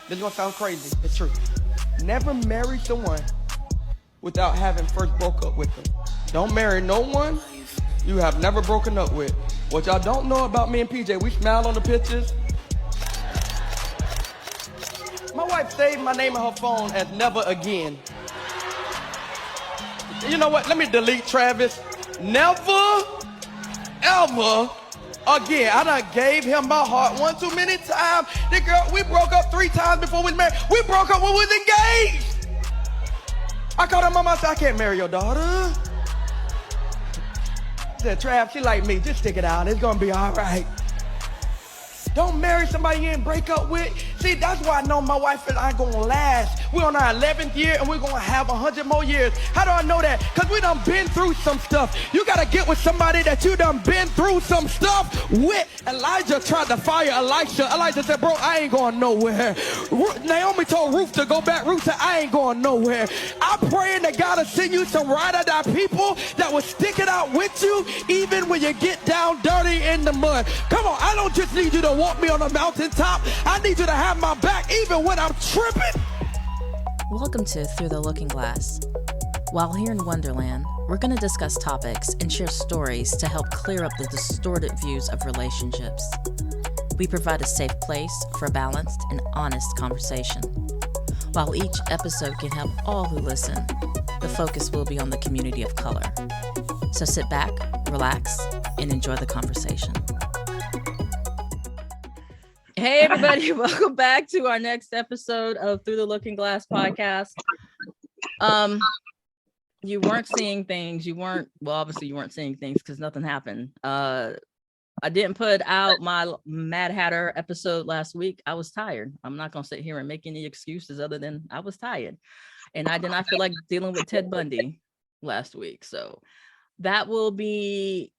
This is gonna sound crazy. It's true. Never marry someone without having first broke up with them. Don't marry no one you have never broken up with. What y'all don't know about me and PJ, we smile on the pictures. My wife saved my name in her phone as never again. You know what? Let me delete Travis. Never, ever again. I done gave him my heart one too many times. The girl, we broke up 3 times before we married. We broke up when we was engaged. I called her mama and said, I can't marry your daughter. I said, Trav, she like me. Just stick it out. It's gonna be all right. Don't marry somebody you ain't break up with. See, that's why I know my wife and I gonna last. We're on our 11th year and we're gonna have 100 more years. How do I know that? Because we done been through some stuff. You gotta get with somebody that you done been through some stuff with. Elijah tried to fire Elisha. Elijah said, bro, I ain't going nowhere. Naomi told Ruth to go back. Ruth said, I ain't going nowhere. I'm praying that God will send you some ride-or-die people that will stick it out with you even when you get down dirty in the mud. Come on, I don't just need you to walk me on a mountaintop. I need you to have my back even when I'm tripping. Welcome to Through the Looking Glass. While here in Wonderland, we're going to discuss topics and share stories to help clear up the distorted views of relationships. We provide a safe place for a balanced and honest conversation. While each episode can help all who listen, the focus will be on the community of color. So sit back, relax, and enjoy the conversation. Hey everybody, welcome back to our next episode of Through the Looking Glass podcast. You weren't seeing things, obviously you weren't seeing things because nothing happened. I didn't put out my Mad Hatter episode last week. I was tired. I'm not gonna sit here and make any excuses other than I was tired. And I did not feel like dealing with Ted Bundy last week. So that will be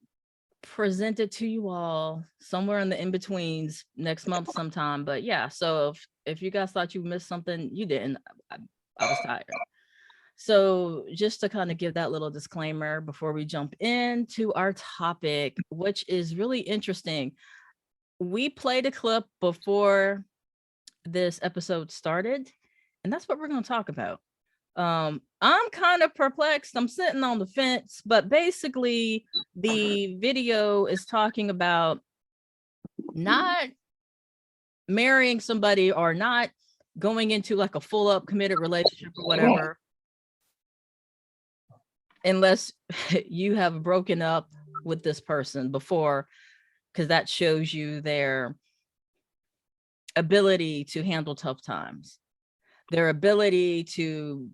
presented to you all somewhere in the in-betweens next month sometime. But yeah, so if you guys thought you missed something, you didn't. I was tired. So just to kind of give that little disclaimer before we jump into our topic, which is really interesting. We played a clip before this episode started, and that's what we're going to talk about. I'm kind of perplexed. I'm sitting on the fence, but basically the video is talking about not marrying somebody or not going into like a full up committed relationship or whatever, unless you have broken up with this person before, because that shows you their ability to handle tough times, their ability to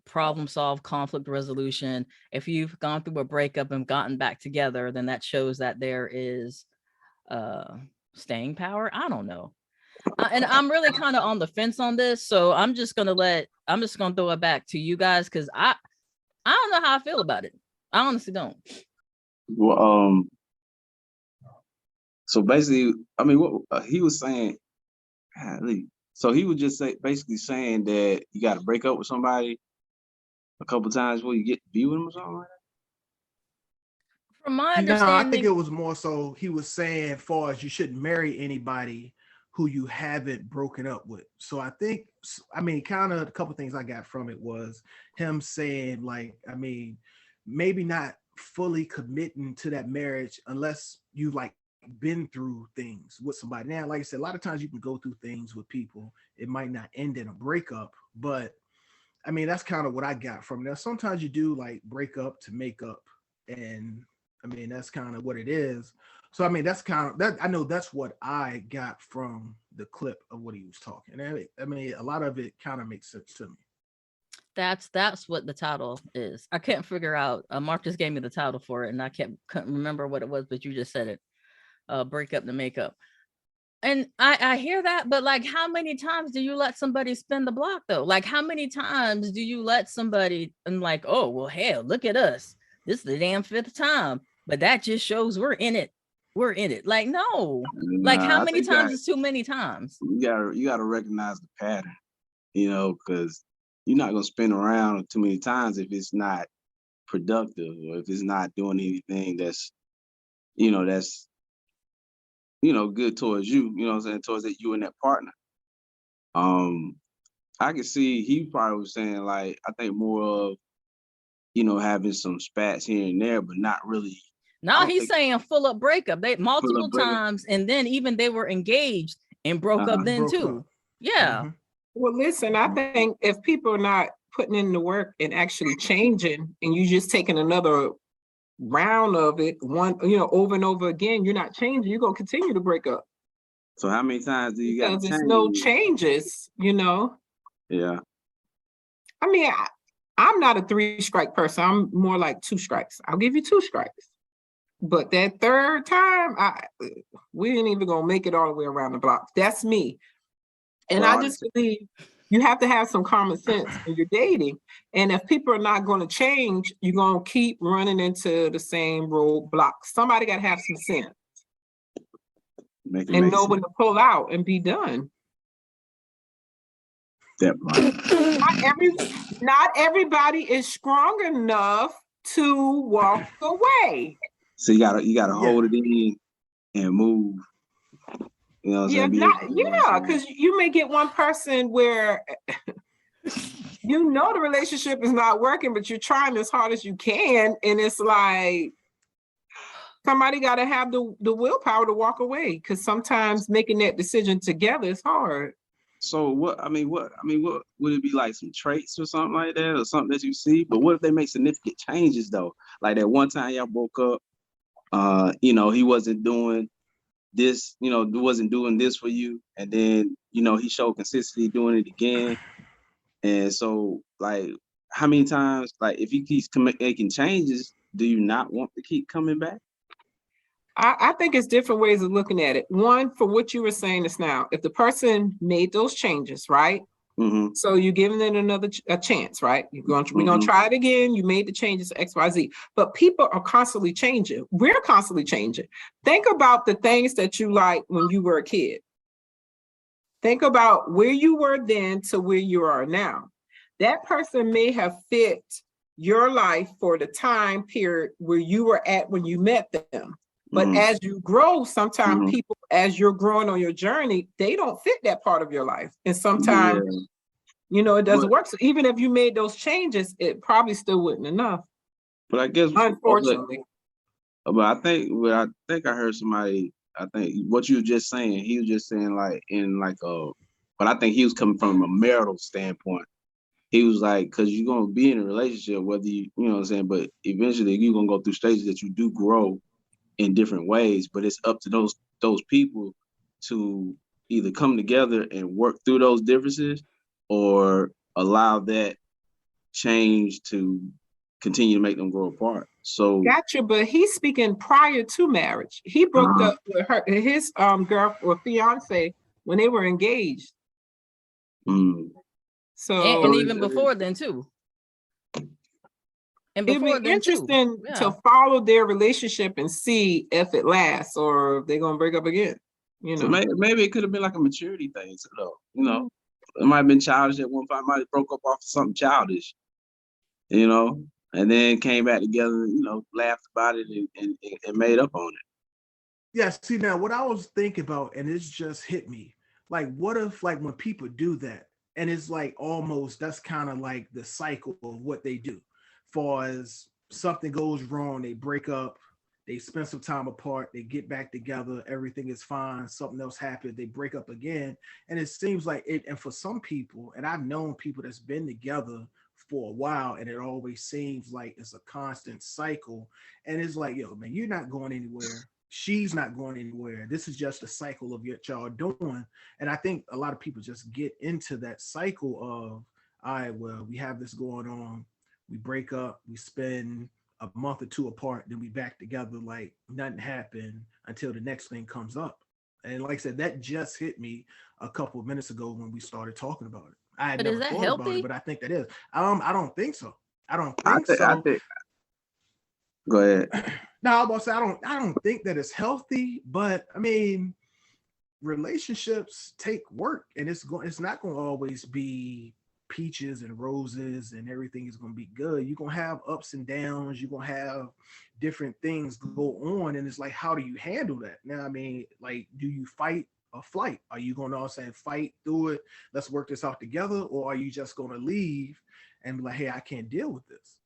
problem solve, conflict resolution. If you've gone through a breakup and gotten back together, then that shows that there is staying power. I don't know. And I'm really kind of on the fence on this. So I'm just gonna throw it back to you guys because I don't know how I feel about it. I honestly don't. Well, so basically, I mean, what he was saying, so he was just basically saying that you got to break up with somebody a couple times before you get to be with them or something like that. From my understanding, no, I think it was more so he was saying, as far as you shouldn't marry anybody who you haven't broken up with. So I think, kind of a couple things I got from it was him saying, like, I mean, maybe not fully committing to that marriage unless you like been through things with somebody. Now, like I said, a lot of times you can go through things with people. It might not end in a breakup, but I mean, that's kind of what I got from there. Sometimes you do like break up to make up. And I mean, that's kind of what it is. So, I mean, that's kind of that. I know that's what I got from the clip of what he was talking. And I mean, a lot of it kind of makes sense to me. That's what the title is. I can't figure out. Marcus gave me the title for it, and I couldn't remember what it was, but you just said it. Break up to make up. And I hear that, but like, how many times do you let somebody spin the block though? Like, how many times do you let somebody and like, oh, well, hell, look at us. This is the damn 5th time, but that just shows we're in it. We're in it. Like, no, like how many times is too many times? You gotta recognize the pattern, because you're not gonna spin around too many times if it's not productive or if it's not doing anything that's good towards you, you know what I'm saying, towards that you and that partner. I can see he probably was saying like, I think more of, having some spats here and there, but not really. No, he's saying full up breakup. They multiple breakup. times, and then even they were engaged and broke up then too. Yeah. Well, listen, I think if people are not putting in the work and actually changing, and you just taking another round of it, over and over again, you're not changing, you're gonna continue to break up. So how many times do you got to change? Because there's no changes, Yeah. I mean, I'm not a 3-strike person. I'm more like 2 strikes. I'll give you 2 strikes. But that third time, we ain't even gonna make it all the way around the block. That's me. And I just believe you have to have some common sense when you're dating. And if people are not going to change, you're going to keep running into the same roadblock. Somebody got to have some sense and know when to pull out and be done. That part. Not everybody is strong enough to walk away. So you gotta hold it in and move. You know what I'm saying? Because you may get one person where the relationship is not working, but you're trying as hard as you can, and it's like somebody got to have the willpower to walk away, because sometimes making that decision together is hard. So what would it be, like some traits or something like that, or something that you see? But what if they make significant changes though? Like that one time y'all broke up, he wasn't doing this, wasn't doing this for you, and then he showed consistency doing it again. And so, like, how many times, like, if he keeps making changes, do you not want to keep coming back? I think it's different ways of looking at it. One, for what you were saying is now, if the person made those changes, right? Mm-hmm. So you're giving it a chance, right? We're gonna try it again. You made the changes X, Y, Z. But people are constantly changing. We're constantly changing. Think about the things that you liked when you were a kid. Think about where you were then to where you are now. That person may have fit your life for the time period where you were at when you met them. But as you grow, sometimes people, as you're growing on your journey, they don't fit that part of your life. And sometimes, it doesn't work. So even if you made those changes, it probably still wouldn't enough. But I guess, unfortunately. But I think I heard somebody, I think what you were just saying, he was just saying like but I think he was coming from a marital standpoint. He was like, because you're going to be in a relationship, whether you know what I'm saying, but eventually you're going to go through stages that you do grow in different ways, but it's up to those people to either come together and work through those differences or allow that change to continue to make them grow apart. So gotcha, but he's speaking prior to marriage. He broke up with his girl or fiance when they were engaged. So and even before then too. And it'd be interesting to follow their relationship and see if it lasts or if they're gonna break up again. So maybe it could have been like a maturity thing, though. It might have been childish at one point. Might have broke up off of something childish, and then came back together, laughed about it and made up on it. Yeah, see now what I was thinking about, and it's just hit me. Like, what if like when people do that, and it's like almost that's kind of like the cycle of what they do. Far as something goes wrong, they break up, they spend some time apart, they get back together, everything is fine, something else happened, they break up again. And it seems like it, and for some people, and I've known people that's been together for a while, and it always seems like it's a constant cycle. And it's like, yo, man, you're not going anywhere. She's not going anywhere. This is just a cycle of what y'all doing. And I think a lot of people just get into that cycle of, all right, well, we have this going on. We break up, we spend a month or two apart, then we back together like nothing happened until the next thing comes up. And like I said, that just hit me a couple of minutes ago when we started talking about it. I had never thought about it, but I think that is. I don't think so. I don't think so. Go ahead. No, I was about to say I don't think that it's healthy, but I mean, relationships take work, and it's not going to always be peaches and roses and everything is going to be good. You're going to have ups and downs. You're going to have different things go on. And it's like, how do you handle that? Now, I mean, like, do you fight a flight? Are you going to all say fight through it? Let's work this out together. Or are you just going to leave and be like, hey, I can't deal with this?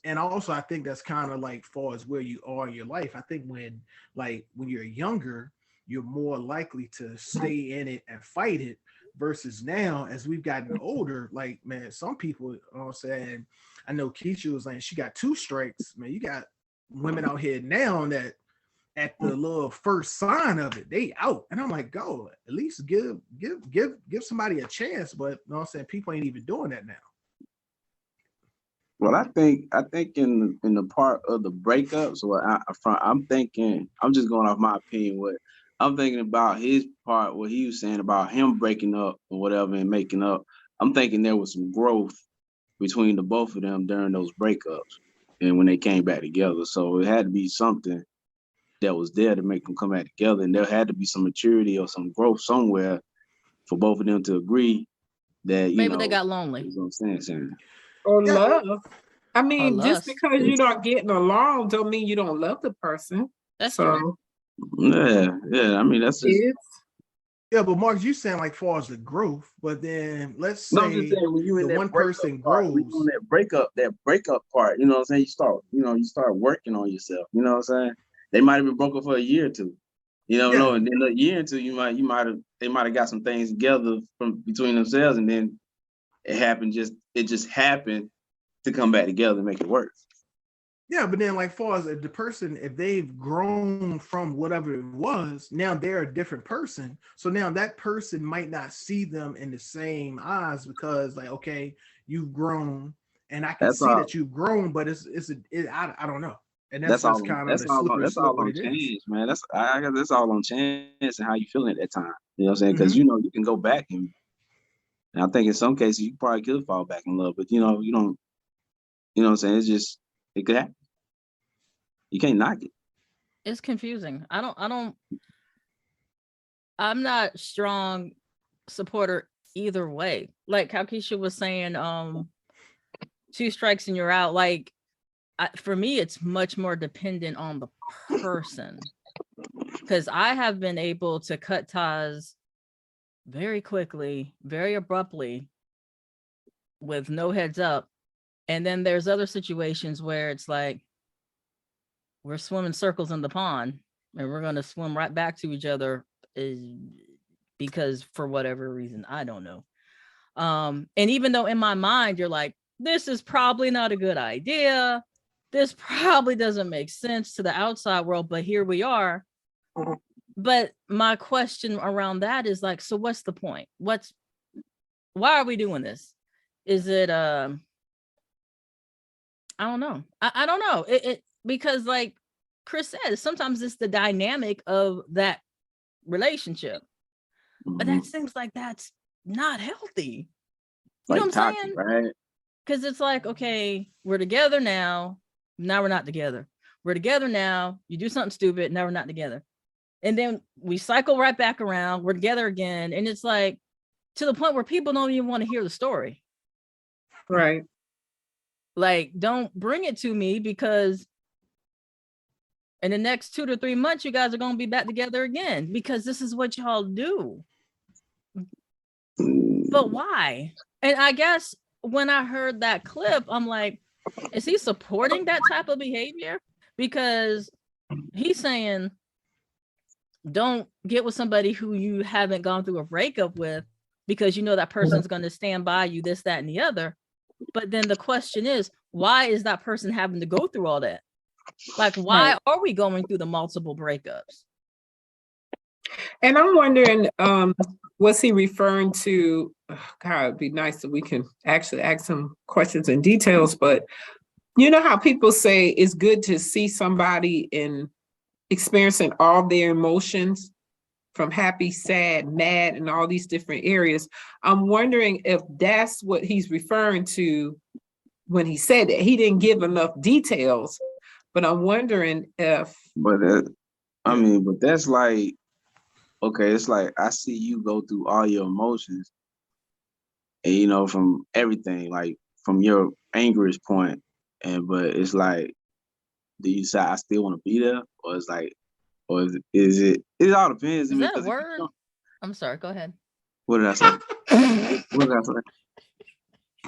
And also, I think that's kind of like far as where you are in your life. I think when you're younger, you're more likely to stay in it and fight it versus now, as we've gotten older, like, man, some people, you know what I'm saying, I know Keisha was like, she got 2 strikes. Man, you got women out here now that at the little first sign of it, they out. And I'm like, go, at least give somebody a chance. But you know what I'm saying, people ain't even doing that now. Well, I think in the part of the breakups, I'm thinking, I'm just going off my opinion. What I'm thinking about his part, what he was saying about him breaking up or whatever and making up. I'm thinking there was some growth between the both of them during those breakups and when they came back together. So it had to be something that was there to make them come back together, and there had to be some maturity or some growth somewhere for both of them to agree that Maybe they got lonely. You know what I'm saying? Or Yeah. love. I mean, just lust. because you're not getting along don't mean you don't love the person. That's so true. Yeah. I mean, that's just. Yeah, but Mark, you sound like far as the growth, but then let's say No, I'm just saying, when you in the that one person part, grows. when you in that breakup part, you know what I'm saying? You start working on yourself. You know what I'm saying? They might have been broken for a year or two. You don't know, and then a year or two, they might have got some things together from between themselves, and then it just happened to come back together and make it work. Yeah, but then like far as the person, if they've grown from whatever it was, now they're a different person. So now that person might not see them in the same eyes because like, okay, you've grown and I can That's see all. that you've grown, but I don't know. And that's just kind of the slippery That's slope all on chance, man. I guess that's all on chance and how you feeling at that time. You know what I'm saying? Because you can go back and I think in some cases you probably could fall back in love, but you don't. You know what I'm saying? It's just, it could happen. You can't knock it. It's confusing. I'm not strong supporter either way. Like how Keisha was saying, 2 strikes and you're out. Like for me, it's much more dependent on the person, because I have been able to cut ties very quickly, very abruptly, with no heads up. And then there's other situations where it's like, we're swimming circles in the pond and we're going to swim right back to each other because for whatever reason, I don't know. And even though in my mind, you're like, this is probably not a good idea. This probably doesn't make sense to the outside world, but here we are. But my question around that is like, so what's the point? Why are we doing this? Is it, I don't know. I don't know. Because like Chris says, sometimes it's the dynamic of that relationship. But that seems like that's not healthy. You know what I'm saying? Right? Because it's like, okay, we're together now. Now we're not together. We're together now. You do something stupid. Now we're not together. And then we cycle right back around. We're together again. And it's like to the point where people don't even want to hear the story. Right. Like, don't bring it to me because in the next 2 to 3 months, you guys are going to be back together again because this is what y'all do. But why? And I guess when I heard that clip, I'm like, is he supporting that type of behavior? Because he's saying, don't get with somebody who you haven't gone through a breakup with because you know that person's going to stand by you, this, that, and the other. But then the question is, why is that person having to go through all that? Like, why are we going through the multiple breakups? And I'm wondering, was he referring to, God, it'd be nice if we can actually ask some questions and details, but you know how people say it's good to see somebody in experiencing all their emotions from happy, sad, mad, and all these different areas. I'm wondering if that's what he's referring to when he said that. He didn't give enough details, but I'm wondering if. But but that's like, okay, it's like I see you go through all your emotions, and you know, from everything, like from your angriest point, but it's like, do you decide I still want to be there, or it's like, or is it? It all depends. Is that a because word? I'm sorry. Go ahead. what did I say? What did I say?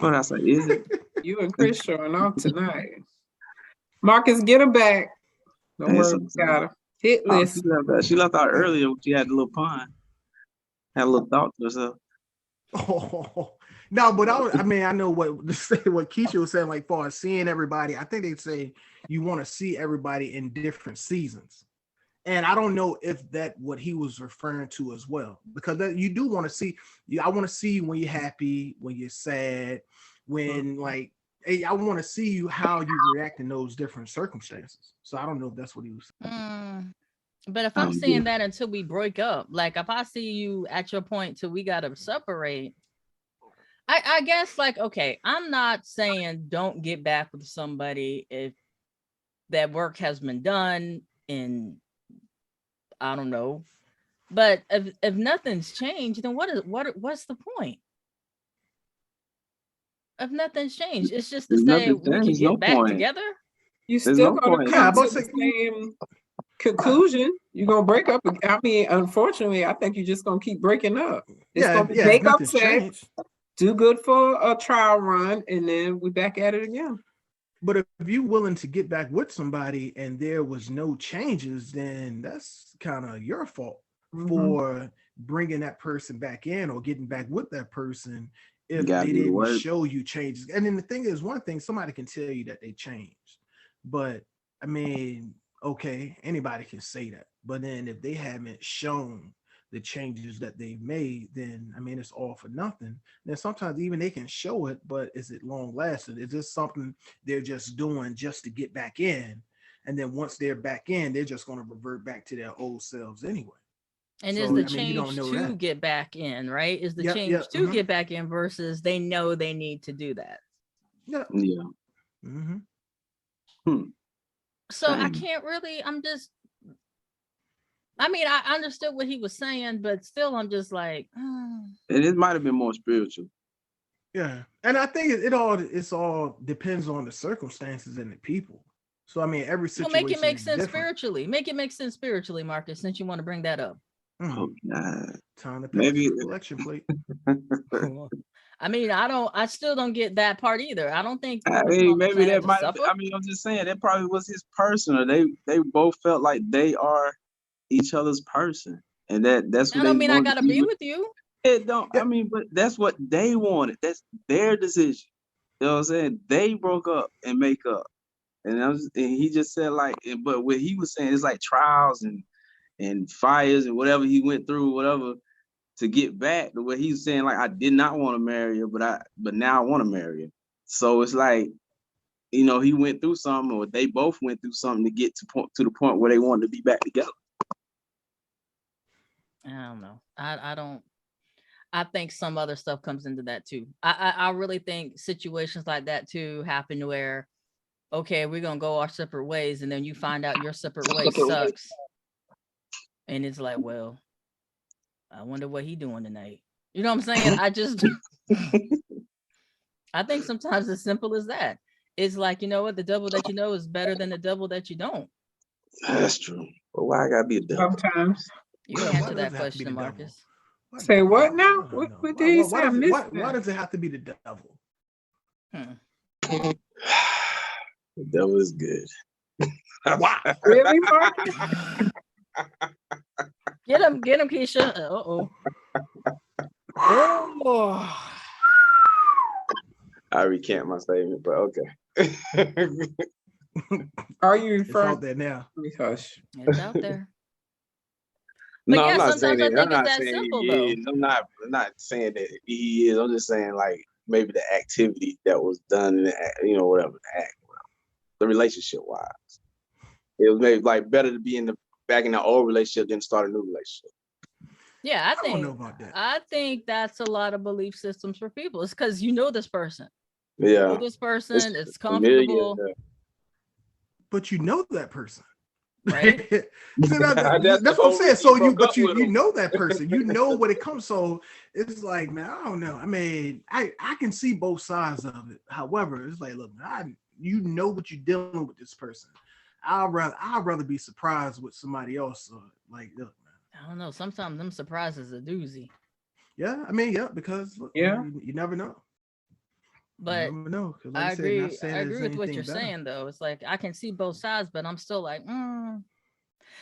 What did I say? Is it? You and Chris showing off tonight. Marcus, get her back. Don't Hey, worry, so- got her. Hit Oh, list. she left out earlier. She had a little pun. Had a little thought to herself. Oh, no, but I mean, I know what Keisha was saying, like far as seeing everybody. I think they say you want to see everybody in different seasons. And I don't know if that what he was referring to as well, because you do want to see you. I want to see you when you're happy, when you're sad, when like I want to see you how you react in those different circumstances. So I don't know if that's what he was saying. But if I'm seeing that until we break up, like if I see you at your point till we gotta separate, I guess like, okay, I'm not saying don't get back with somebody if that work has been done and I don't know. But if nothing's changed, then what's the point? If nothing's changed, it's just to There's say nothing we can changed, get no back point. together. You There's still no gonna point. come Yeah, to the same conclusion. You're gonna break up. I mean, unfortunately, I think you're just gonna keep breaking up. It's gonna be if make up nothing's sex, changed. do good for a trial run, and then we back at it again. But if you're willing to get back with somebody and there was no changes, then that's kind of your fault for bringing that person back in or getting back with that person if Gotta they do the didn't work. show you changes. And then the thing is, one thing, somebody can tell you that they changed, but I mean, okay, anybody can say that. But then if they haven't shown the changes that they've made, then I mean, it's all for nothing. Then sometimes even they can show it, but is it long lasting? Is this something they're just doing just to get back in? And then once they're back in, they're just going to revert back to their old selves anyway. And So, is the I mean, you don't change know to that. get back in, right? Is the Yep, change yep, to mhm. get back in versus they know they need to do that. Yeah. Yeah. Mm-hmm. So I Dang. can't really, I mean, I understood what he was saying, but still I'm just like, And it might have been more spiritual. Yeah. And I think it's all depends on the circumstances and the people. So I mean, every well, situation make it make is sense different. spiritually. Make it make sense spiritually, Marcus, since you want to bring that up. Oh God. Time to pass Maybe the collection plate. I mean, I still don't get that part either. I don't think we I were put mean, on the maybe planet that to might. suffer. I mean, I'm just saying that probably was his person, or they both felt like they are each other's person, and that's what I they don't mean I wanted gotta to be with you. It don't. Yeah. I mean, but that's what they wanted. That's their decision. You know what I'm saying? They broke up and make up, and he just said like, but what he was saying is like trials and fires and whatever he went through, whatever, to get back to what he was saying. Like, I did not want to marry her, but now I want to marry her. So it's like, you know, he went through something, or they both went through something to get to the point where they wanted to be back together. I don't know. I don't. I think some other stuff comes into that too. I really think situations like that too happen where, okay, we're gonna go our separate ways, and then you find out your separate way sucks, and it's like, well, I wonder what he doing tonight. You know what I'm saying? I think sometimes it's simple as that. It's like, you know what, the double that you know is better than the double that you don't. That's true. But why I gotta be a devil? Sometimes. You Why answer does that it have to be question, the devil? Marcus. Say what now? I don't know. What did he say? I missed Why that. does it have to be the devil? The devil is good. Wow. Really, Marcus? Get him, Keisha. Uh-oh. Oh. I recant my statement, but okay. Are you It's referring out there now. Hush. It's out there. But No, yeah, I'm not saying sometimes I that. think I'm not it's that saying simple, he though. is. I'm not saying that he is. I'm just saying like maybe the activity that was done in the, you know, whatever the act, the relationship wise, it was maybe like better to be back in the old relationship than start a new relationship. Yeah, I don't know about that. I think that's a lot of belief systems for people. It's because you know this person. Yeah, You know this person, it's familiar, comfortable. yeah. But you know that person. Right. So that's what I'm saying. So you know that person, you know what it comes. So it's like, man, I don't know. I mean, I can see both sides of it. However, it's like, look, you know what you're dealing with this person. I'd rather be surprised with somebody else. Like, look, man. I don't know. Sometimes them surprises a doozy. Yeah, I mean, yeah, because look, you never know. But you never know. Like I said, agree. I agree with what you're better. saying, though. It's like I can see both sides, but I'm still like,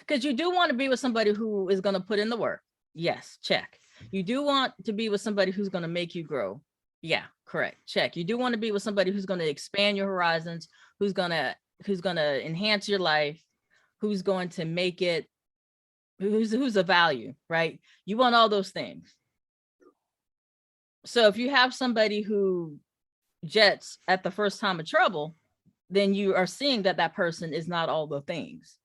because you do want to be with somebody who is going to put in the work. Yes, check. You do want to be with somebody who's going to make you grow. Yeah, correct. Check. You do want to be with somebody who's going to expand your horizons, who's going to enhance your life, who's going to make it, who's a value, right? You want all those things. So if you have somebody who jets at the first time of trouble, then you are seeing that person is not all the things,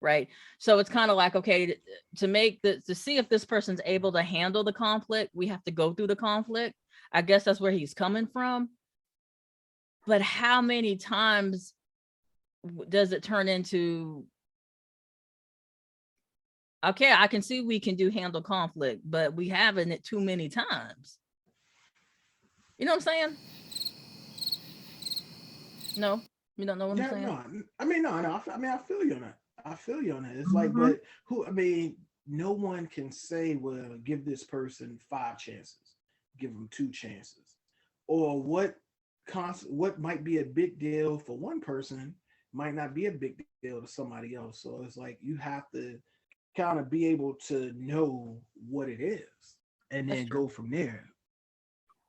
right? So it's kind of like, okay, to see if this person's able to handle the conflict, we have to go through the conflict. I guess that's where he's coming from. But how many times does it turn into, okay, I can see we can handle conflict, but we haven't it too many times. You know what I'm saying? No, you don't know what I'm saying? No. I mean, no. I feel you on that. It's like, but no one can say, well, give this person 5 chances, give them 2 chances, or what might be a big deal for one person might not be a big deal to somebody else. So it's like you have to kind of be able to know what it is and then go from there.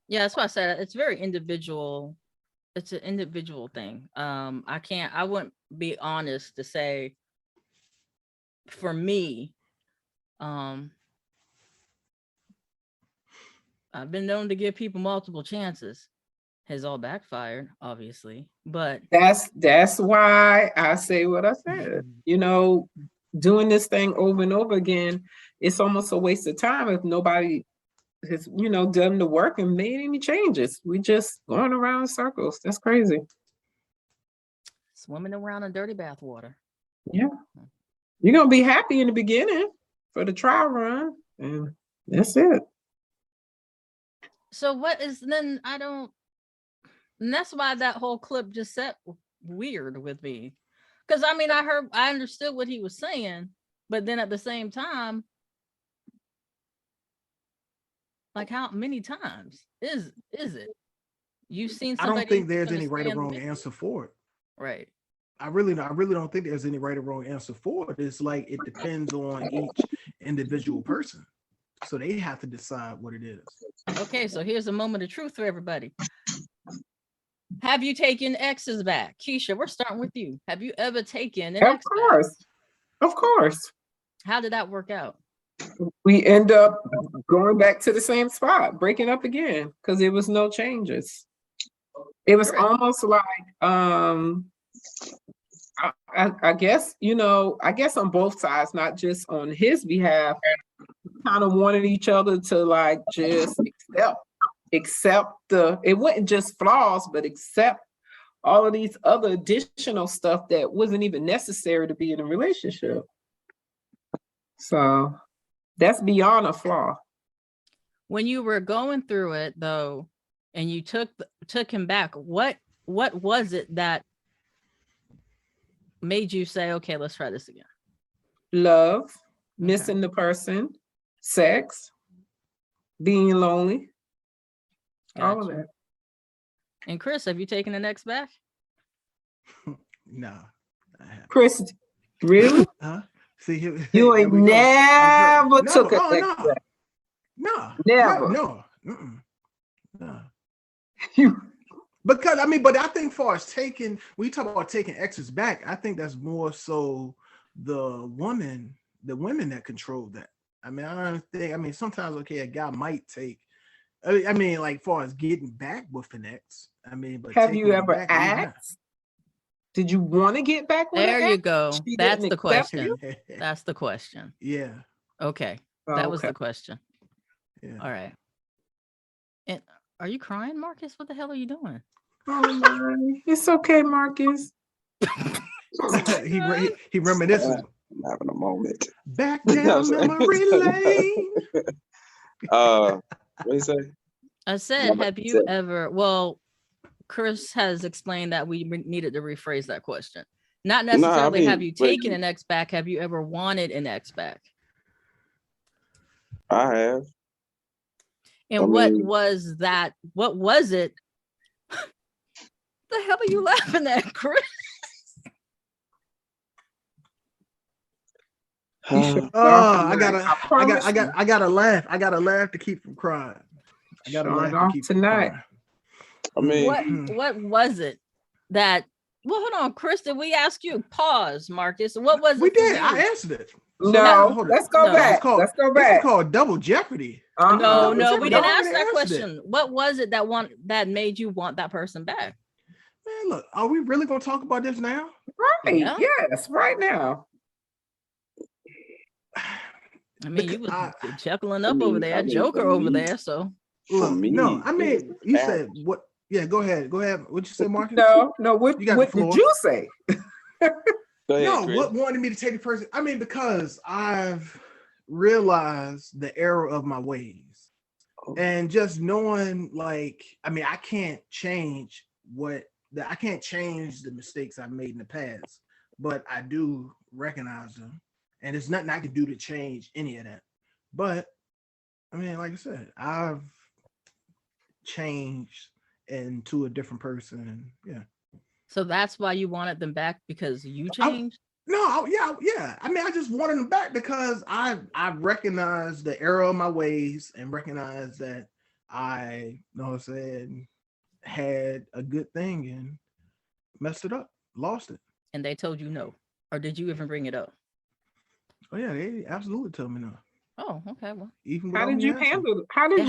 Yeah, that's why I said it's very individual. It's an individual thing. I wouldn't be honest to say for me, I've been known to give people multiple chances. Has all backfired, obviously, but that's why I say what I said. You know, doing this thing over and over again, it's almost a waste of time if nobody has, done the work and made any changes. We just going around in circles. That's crazy. Swimming around in dirty bath water. Yeah. You're going to be happy in the beginning for the trial run, and that's it. So what is then? And that's why that whole clip just set weird with me. Because I understood what he was saying, but then at the same time, like how many times is it? You've seen somebody. I don't think there's any right or wrong answer for it. Right. I really don't think there's any right or wrong answer for it. It's like it depends on each individual person. So they have to decide what it is. Okay, so here's a moment of truth for everybody. Have you taken exes back? Keisha, we're starting with you. Have you ever taken an ex back? Of course. How did that work out? We end up going back to the same spot, breaking up again, because there was no changes. It was almost like, I guess, I guess on both sides, not just on his behalf, kind of wanted each other to like just accept it wasn't just flaws, but accept all of these other additional stuff that wasn't even necessary to be in a relationship. So that's beyond a flaw. When you were going through it though, and you took him back, what was it that made you say, okay, let's try this again? Love, missing the person, sex, being lonely. Gotcha. All of that. And Chris, have you taken an ex back? No. Chris, really? Huh? See, you ain't never took an ex back. No. Never. No. Because but I think far as when you talk about taking exes back, I think that's more so the women that control that. I don't think, sometimes, okay, a guy might take, like far as getting back with an ex, but have you ever asked? Did you want to get back with There an you ex? go. She That's didn't the accept question. you? That's the question. Yeah. Okay. That was the question. Yeah. All right. And are you crying, Marcus? What the hell are you doing? Oh my, it's okay, Marcus. he reminiscing. I'm having a moment. Back I'm down sorry. memory lane. What do you say? I said, have you ever, well, Chris has explained that we needed to rephrase that question. Not necessarily have you taken an ex back, have you ever wanted an ex back? I have. And what was that? What was it? The hell are you laughing at, Chris? I gotta laugh. I gotta laugh to keep from crying. I gotta laugh to keep tonight. From crying. I mean, what was it that? Well, hold on, Chris. Did we ask you? Pause, Marcus. What was it? We did. I answered it. No, let's go back. Let's go back. It's called Double Jeopardy. No, we didn't ask that question. What was it that made you want that person back? Man, look, are we really gonna talk about this now? Right. Yeah. Yes, right now. I mean, you was chuckling up over there, Joker over there. So no, I mean, you said what? Yeah, go ahead. What'd you say, Marcus? No. What did you say? What wanted me to take the person? I mean, because I've realized the error of my ways, and just knowing, like, I mean, I can't change the mistakes I've made in the past, but I do recognize them, and there's nothing I can do to change any of that. But I mean, like I said, I've changed into a different person, and yeah. So that's why you wanted them back, because you changed? Yeah. I mean, I just wanted them back because I recognize the error of my ways and recognize that I, you know what I'm saying, had a good thing and messed it up, lost it. And they told you no? Or did you even bring it up? Oh yeah, they absolutely told me no. Oh, okay. Well, even how did you handle that? How did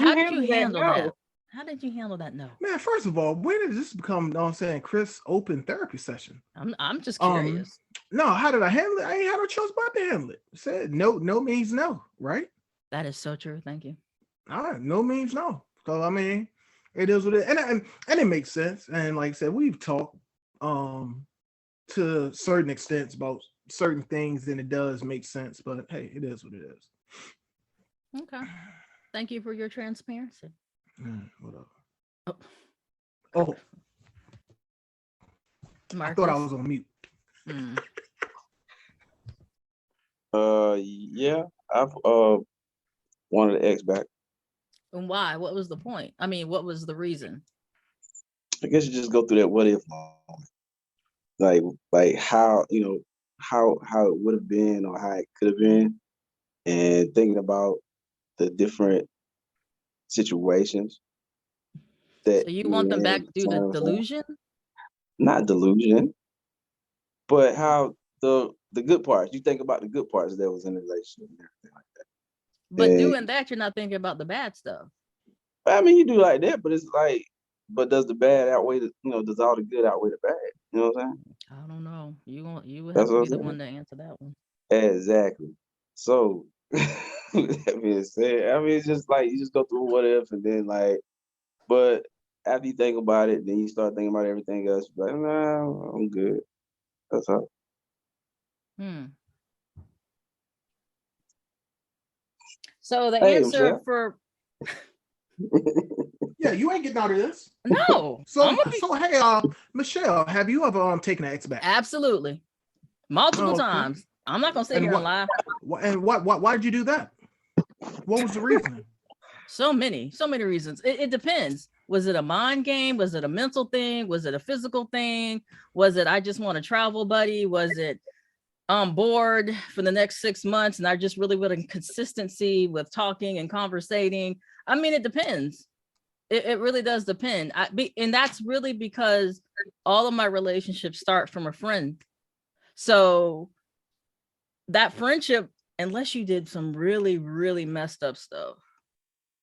you handle that? No, man. First of all, when did this become? You know what I'm saying, Chris, open therapy session? I'm just curious. No, how did I handle it? I ain't had no choice but to handle it. I said no means no, right? That is so true. Thank you. All right, no means no. So I mean, it is what it is, and it makes sense. And like I said, we've talked to certain extents about certain things, and it does make sense. But hey, it is what it is. Okay. Thank you for your transparency. Whatever. Oh. Marcus? I thought I was on mute. Yeah, I've wanted an ex back. And why? What was the point? I mean, what was the reason? I guess you just go through that what if moment. Like how, you know, how it would have been or how it could have been, and thinking about the different situations that. So you want them back through the delusion? Not delusion, but how the good parts. You think about the good parts that was in the relationship and everything like that. But doing that, you're not thinking about the bad stuff. I mean, you do like that, but it's like, but does the bad outweigh the, you know, does all the good outweigh the bad? You know what I'm saying? I don't know. You would have to be the one to answer that one. Exactly. So that being said, I mean, it's just like you just go through what if, and then like, but after you think about it, then you start thinking about everything else. You're like, nah, I'm good. That's all. So the answer for yeah, you ain't getting out of this. No. So hey, Michelle, have you ever taken an ex back? Absolutely, multiple times. I'm not gonna sit here and lie. And why did you do that? What was the reason? So many reasons. It depends. Was it a mind game? Was it a mental thing? Was it a physical thing? Was it I just want a travel buddy? Was it I'm bored for the next 6 months and I just really want a consistency with talking and conversating? I mean, it depends. It really does depend. And that's really because all of my relationships start from a friend. So that friendship, unless you did some really, really messed up stuff,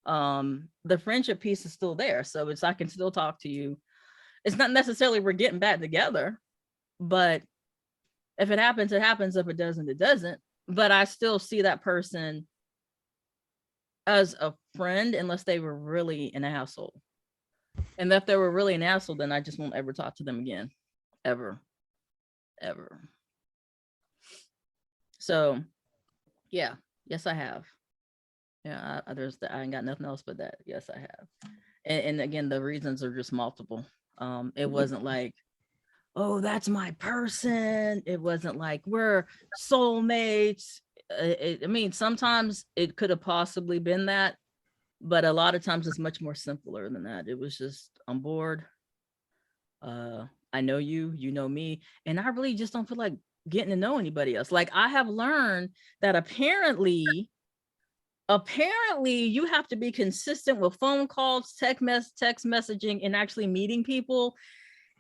the friendship piece is still there. So it's, I can still talk to you. It's not necessarily we're getting back together, but if it happens, it happens. If it doesn't, it doesn't. But I still see that person as a friend unless they were really an asshole. And if they were really an asshole, then I just won't ever talk to them again. Ever. So yeah, yes, I have. Yeah, I ain't got nothing else but that. Yes, I have. And again, the reasons are just multiple. It wasn't like, oh, that's my person. It wasn't like we're soulmates. I mean, sometimes it could have possibly been that, but a lot of times it's much more simpler than that. It was just, I'm bored. I know you, you know me, and I really just don't feel like getting to know anybody else. Like, I have learned that apparently you have to be consistent with phone calls, text messaging, and actually meeting people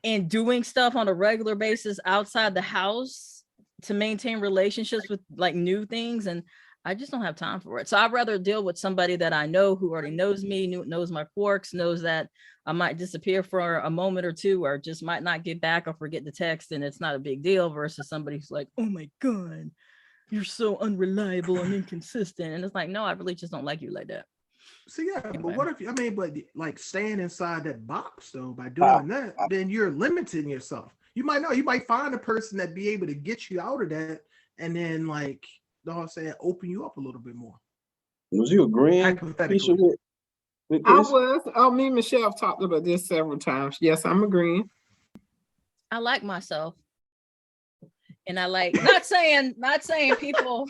and doing stuff on a regular basis outside the house to maintain relationships with like new things. And I just don't have time for it. So I'd rather deal with somebody that I know, who already knows me, knows my quirks, knows that I might disappear for a moment or two, or just might not get back or forget the text, and it's not a big deal, versus somebody who's like, oh my God, you're so unreliable and inconsistent. And it's like, no, I really just don't like you like that. So yeah, Anyway. but what if, I mean, but like staying inside that box though, by doing that, then you're limiting yourself. You might find a person that be able to get you out of that, and then like, you know what I'm saying, open you up a little bit more. Was you agreeing, Hypothetically. Keisha, with I Chris? was. Oh, me and Michelle have talked about this several times. Yes, I'm agreeing. I like myself. And I like, not saying people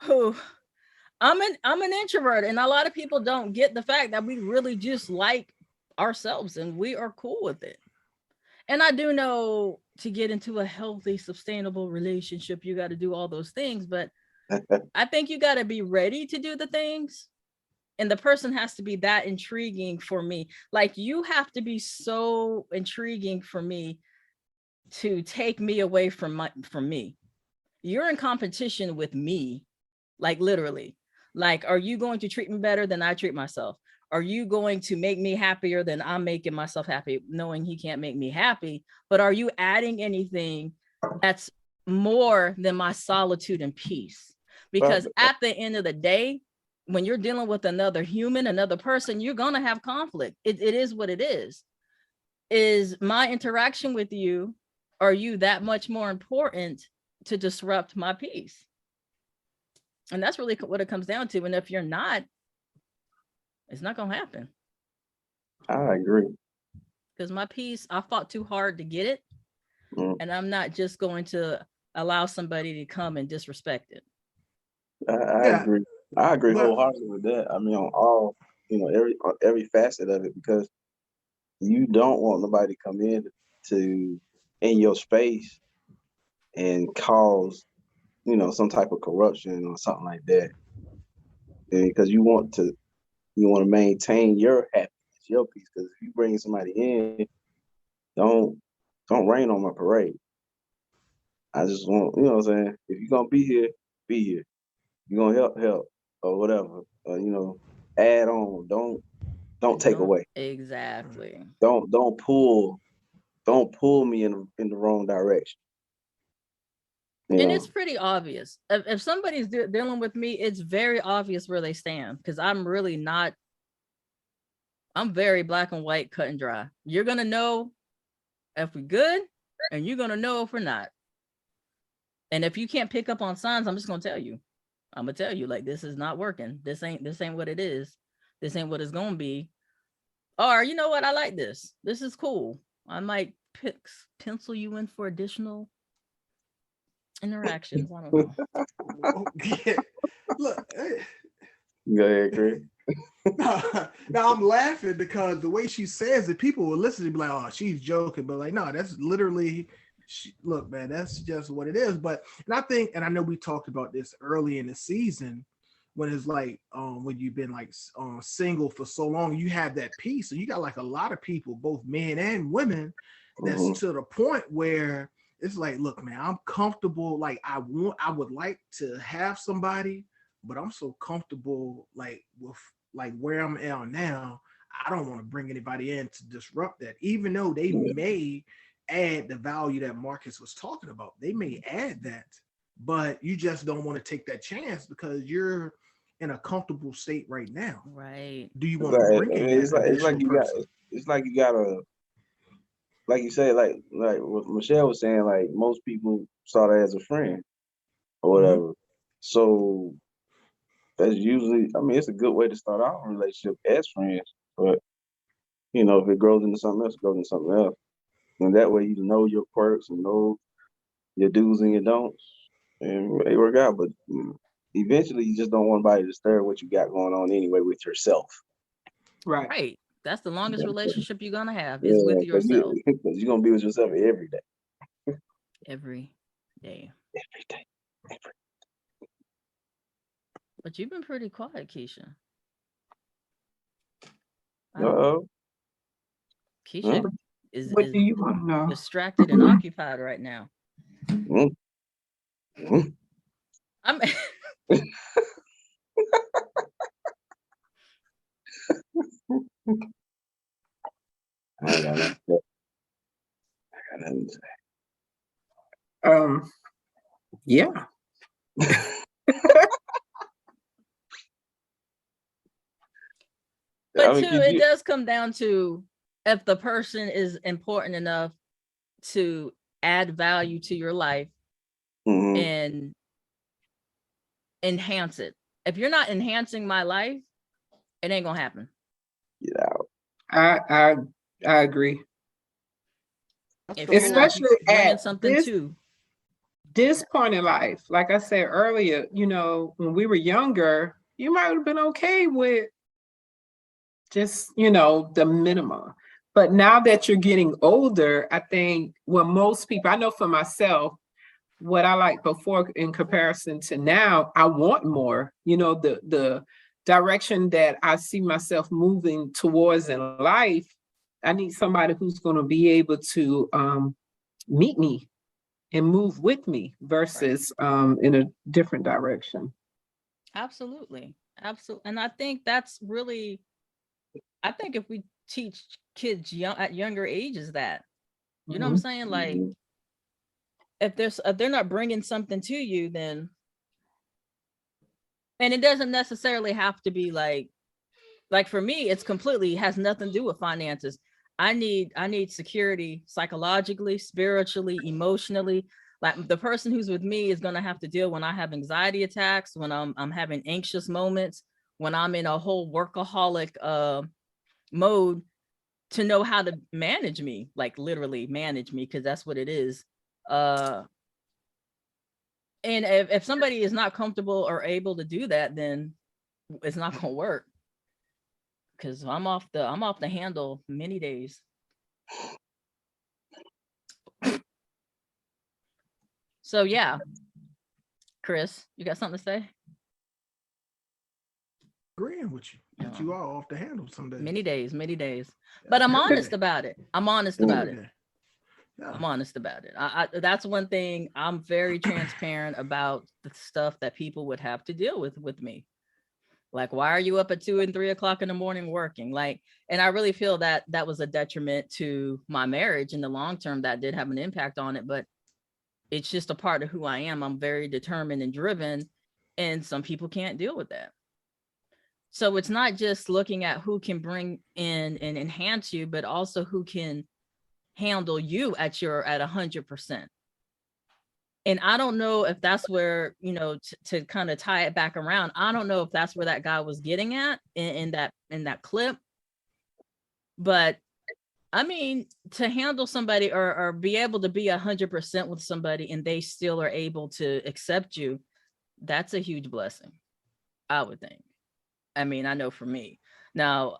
who, I'm an introvert, and a lot of people don't get the fact that we really just like ourselves and we are cool with it. And I do know to get into a healthy, sustainable relationship, you got to do all those things, but I think you got to be ready to do the things. And the person has to be that intriguing for me. Like, you have to be so intriguing for me to take me away from me. You're in competition with me, like literally. Like, are you going to treat me better than I treat myself? Are you going to make me happier than I'm making myself happy, knowing he can't make me happy? But are you adding anything that's more than my solitude and peace? Because at the end of the day, when you're dealing with another human, another person, you're going to have conflict. It is what it is. Is my interaction with you, are you that much more important to disrupt my peace? And that's really what it comes down to. And if you're not, it's not going to happen. I agree. Because my peace, I fought too hard to get it. And I'm not just going to allow somebody to come and disrespect it. I agree. I agree wholeheartedly with that. I mean, on all, every facet of it, because you don't want nobody to come in your space and cause, some type of corruption or something like that. Because you want to maintain your happiness, your peace. Because if you bring somebody in, don't rain on my parade. I just want, you know what I'm saying? If you're gonna be here, be here. You're gonna help, or whatever. Add on. Don't take away. Exactly. Don't pull me in the wrong direction. And it's pretty obvious. If somebody's dealing with me, it's very obvious where they stand, because I'm very black and white, cut and dry. You're going to know if we're good, and you're going to know if we're not. And if you can't pick up on signs, I'm just going to tell you. I'm going to tell you, like, this is not working. This ain't what it is. This ain't what it's going to be. Or, you know what? I like this. This is cool. I might pencil you in for additional interactions. I don't know. Look, go ahead, Chris. Now I'm laughing because the way she says it, people will listen and be like, "Oh, she's joking," but like, no, that's literally. Look, man, that's just what it is. But I think, and I know we talked about this early in the season, when it's like, when you've been like single for so long, you have that peace, and you got like a lot of people, both men and women, that's to the point where it's like, look, man, I'm comfortable. Like, I would like to have somebody, but I'm so comfortable, like, with like where I'm at now. I don't want to bring anybody in to disrupt that, even though they may add the value that Marcus was talking about. They may add that, but you just don't want to take that chance because you're in a comfortable state right now. Right. Do you want to bring in it's like you gotta, like you say, like what Michelle was saying, like most people saw that as a friend. or whatever. So that's usually, I mean, it's a good way to start out a relationship as friends. But you know, if it grows into something else, it grows into something else. And that way, you know your quirks and know your do's and your don'ts, and they work out. But eventually, you just don't want anybody to disturb what you got going on anyway with yourself. Right. Right. That's the longest relationship you're gonna have is Yeah, with yourself because you're gonna be with yourself every day. every day. Every day. But you've been pretty quiet, Keisha. Uh-oh. Keisha Huh? is What do you want to know? distracted and occupied right now. Mm. Mm. I'm I ain't got nothing to say. I got nothing to Yeah. but say. too, it does come down to if the person is important enough to add value to your life and enhance it. If you're not enhancing my life, it ain't gonna happen. Get out. I agree. If you're not Especially bringing at something to this point in life, like I said earlier, you know, when we were younger, you might have been okay with just, you know, the minimum. But now that you're getting older, I think most people, I know for myself, what I like before in comparison to now, I want more. You know, the direction that I see myself moving towards in life, I need somebody who's going to be able to meet me and move with me versus in a different direction. Absolutely. And I think that's really, I think if we teach kids at younger ages that, you know what I'm saying? Like, if they're not bringing something to you, then, and it doesn't necessarily have to be like for me, it's completely has nothing to do with finances. I need security psychologically, spiritually, emotionally. Like the person who's with me is gonna have to deal when I have anxiety attacks, when I'm having anxious moments, when I'm in a whole workaholic mode, to know how to manage me, like literally manage me, because that's what it is. And if somebody is not comfortable or able to do that, then it's not gonna work. Because I'm off the handle many days. So yeah, Chris, you got something to say? Agreeing with you. That you are off the handle some days. Many days. But I'm honest about it. I'm honest about it. Yeah. I'm honest about it. I that's one thing. I'm very transparent about the stuff that people would have to deal with me. Like, why are you up at 2 and 3 o'clock in the morning working? Like, and I really feel that that was a detriment to my marriage in the long term. That did have an impact on it, but it's just a part of who I am. I'm very determined and driven, and some people can't deal with that. So it's not just looking at who can bring in and enhance you, but also who can handle you at 100%. And I don't know if that's where, you know, to kind of tie it back around, I don't know if that's where that guy was getting at in that clip. But I mean, to handle somebody or be able to be 100% with somebody and they still are able to accept you, that's a huge blessing, I would think. I mean, I know for me. Now,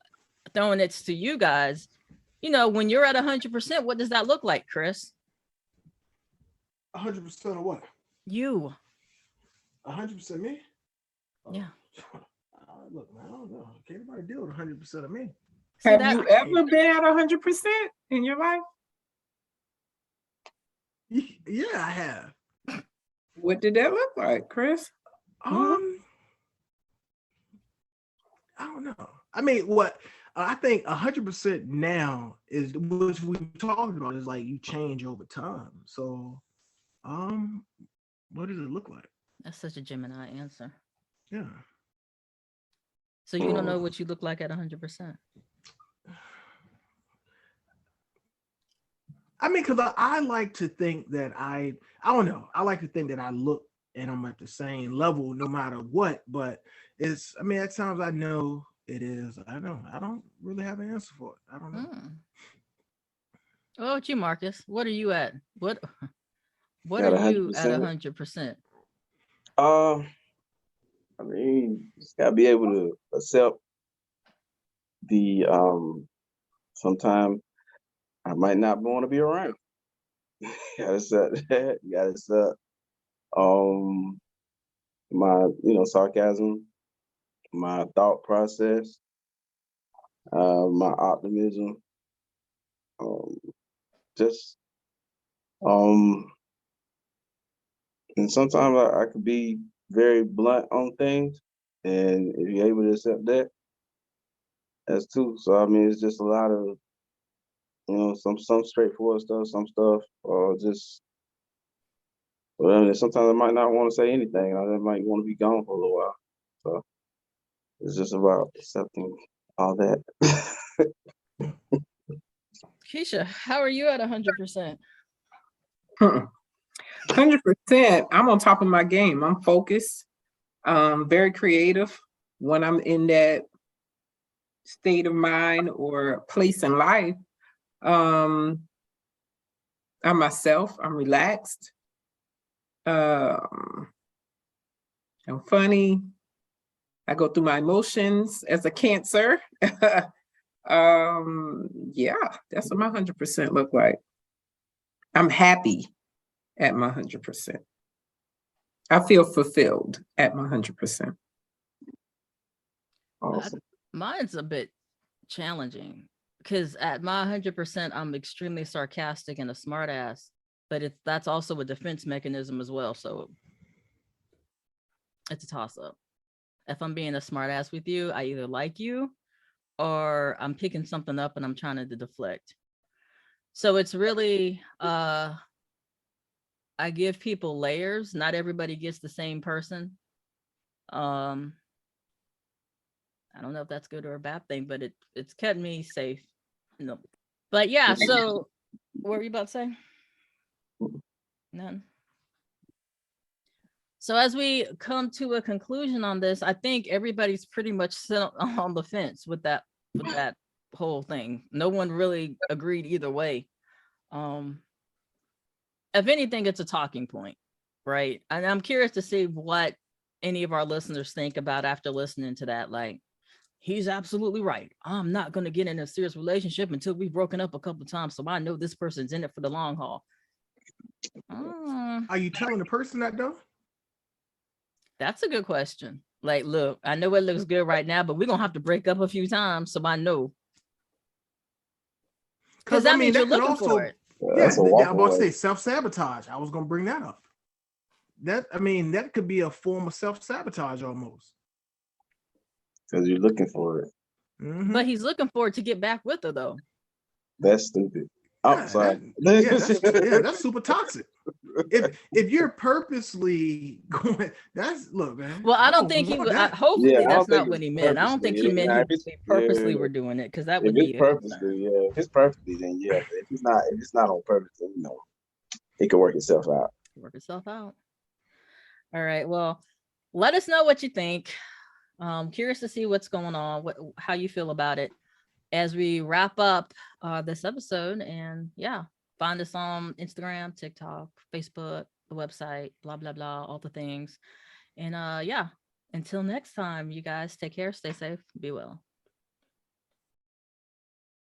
throwing it to you guys, you know, when you're at 100%, what does that look like, Chris? 100% of what? You. 100% me? Yeah. Look, man, I don't know. Can't anybody deal with 100% of me. Have you ever been at 100% in your life? Yeah, I have. What did that look like, Chris? I don't know. I mean, what I think 100% now is, which we talked about, is like you change over time. So, what does it look like? That's such a Gemini answer. Yeah. So you don't know what you look like at 100%. I mean, because I like to think that I don't know. I like to think that I look and I'm at the same level no matter what. But it's, I mean, at times I know it is. I don't really have an answer for it. I don't know. What about you, Marcus? What are you at? What At are you at 100%. 100%? I mean, just gotta be able to accept the sometimes I might not want to be around. Gotta accept that. You gotta accept my sarcasm, my thought process, my optimism, just and sometimes I could be very blunt on things, and if you're able to accept that, that's too. So I mean, it's just a lot of some straightforward stuff, some stuff, or just. Well, sometimes I might not want to say anything. I might want to be gone for a little while. So it's just about accepting all that. Keisha, how are you at 100%? 100%. I'm on top of my game. I'm focused, very creative when I'm in that state of mind or place in life. I'm myself. I'm relaxed. I'm funny. I go through my emotions as a Cancer. Yeah, that's what my 100% look like. I'm happy at my 100%. I feel fulfilled at my 100%. Awesome. Mine's a bit challenging because at my 100%, I'm extremely sarcastic and a smart ass, but that's also a defense mechanism as well. So it's a toss up. If I'm being a smart ass with you, I either like you or I'm picking something up and I'm trying to deflect. So it's really, I give people layers. Not everybody gets the same person. I don't know if that's good or a bad thing, but it's kept me safe. No, but yeah. So what were you about to say? None. So as we come to a conclusion on this, I think everybody's pretty much sit on the fence with that whole thing. No one really agreed either way. If anything, it's a talking point, right? And I'm curious to see what any of our listeners think about after listening to that. Like, he's absolutely right. I'm not going to get in a serious relationship until we've broken up a couple of times, so I know this person's in it for the long haul. Are you telling the person that though? That's a good question. Like, look, I know it looks good right now, but we're going to have to break up a few times so I know. Because that means you're looking for it. Yeah, I'm about to say self-sabotage. I was going to bring that up. That could be a form of self-sabotage almost. Because you're looking for it. Mm-hmm. But he's looking for it to get back with her, though. That's stupid. Oh, sorry. That's super toxic. If you're purposely going, look, man. Well, I don't think he would. Hopefully, that's not what he meant. I don't think he meant he purposely were doing it, because that would be purposely. Yeah, if it's purposely, then yeah. But if it's not on purpose, then it can work itself out. Work itself out. All right. Well, let us know what you think. Curious to see what's going on, how you feel about it as we wrap up this episode. And yeah, find us on Instagram, TikTok, Facebook, the website, blah, blah, blah, all the things. And yeah, until next time, you guys take care, stay safe, be well.